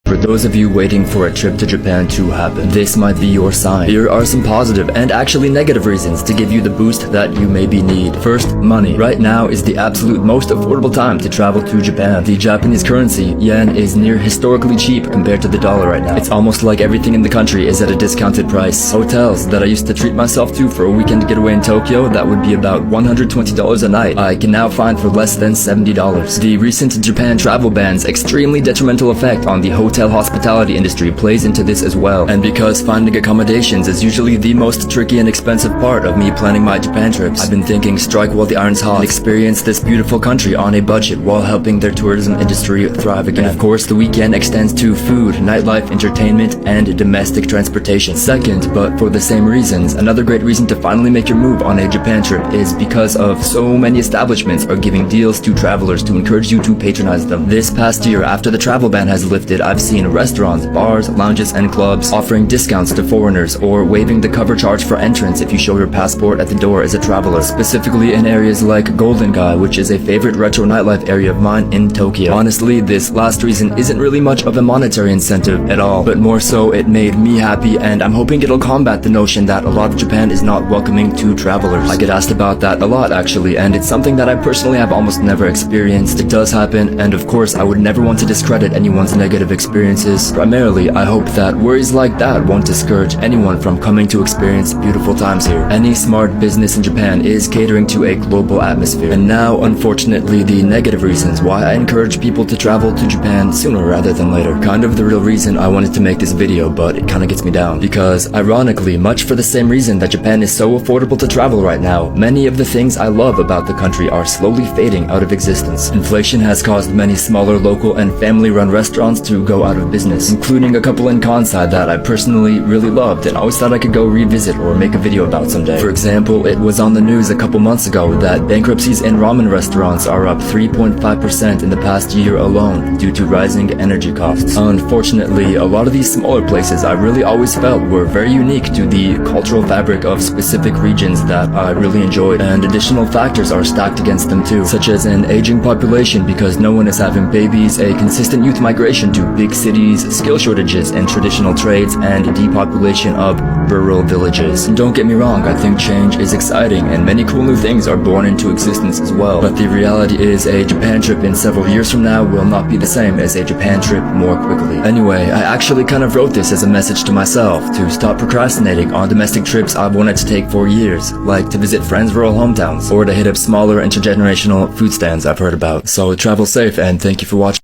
For those of you waiting for a trip to Japan to happen, this might be your sign. Here are some positive and actually negative reasons to give you the boost that you maybe need. First, money. Right now is the absolute most affordable time to travel to Japan. The Japanese currency, yen, is near historically cheap compared to the dollar right now. It's almost like everything in the country is at a discounted price. Hotels that I used to treat myself to for a weekend getaway in Tokyo that would be about $120 a night, I can now find for less than $70. The recent Japan travel ban's extremely detrimental effect on the hotel hospitality industry plays into this as well. And because finding accommodations is usually the most tricky and expensive part of me planning my Japan trips, I've been thinking strike while the iron's hot and experience this beautiful country on a budget while helping their tourism industry thrive again. And of course, the weekend extends to food, nightlife, entertainment, and domestic transportation. Second, but for the same reasons, another great reason to finally make your move on a Japan trip is because of so many establishments are giving deals to travelers to encourage you to patronize them. This past year, after the travel ban has lifted, I've seen restaurants, bars, lounges, and clubs offering discounts to foreigners or waiving the cover charge for entrance if you show your passport at the door as a traveler, specifically in areas like Golden Gai, which is a favorite retro nightlife area of mine in Tokyo. Honestly, this last reason isn't really much of a monetary incentive at all, but more so it made me happy, and I'm hoping it'll combat the notion that a lot of Japan is not welcoming to travelers. I get asked about that a lot actually, and it's something that I personally have almost never experienced. It does happen, and of course I would never want to discredit anyone's negative experiences. Primarily, I hope that worries like that won't discourage anyone from coming to experience beautiful times here. Any smart business in Japan is catering to a global atmosphere. And now, unfortunately, the negative reasons why I encourage people to travel to Japan sooner rather than later. Kind of the real reason I wanted to make this video, but it kinda gets me down. Because, ironically, much for the same reason that Japan is so affordable to travel right now, many of the things I love about the country are slowly fading out of existence. Inflation has caused many smaller local and family-run restaurants to go out of business, including a couple in Kansai that I personally really loved and always thought I could go revisit or make a video about someday. For example, it was on the news a couple months ago that bankruptcies in ramen restaurants are up 3.5% in the past year alone due to rising energy costs. Unfortunately, a lot of these smaller places I really always felt were very unique to the cultural fabric of specific regions that I really enjoyed, and additional factors are stacked against them too, such as an aging population because no one is having babies, a consistent youth migration to big cities, skill shortages in traditional trades, and depopulation of rural villages. Don't get me wrong, I think change is exciting and many cool new things are born into existence as well, but the reality is a Japan trip in several years from now will not be the same as a Japan trip more quickly. Anyway, I actually kind of wrote this as a message to myself to stop procrastinating on domestic trips I've wanted to take for years, like to visit friends' rural hometowns or to hit up smaller intergenerational food stands I've heard about. So travel safe and thank you for watching.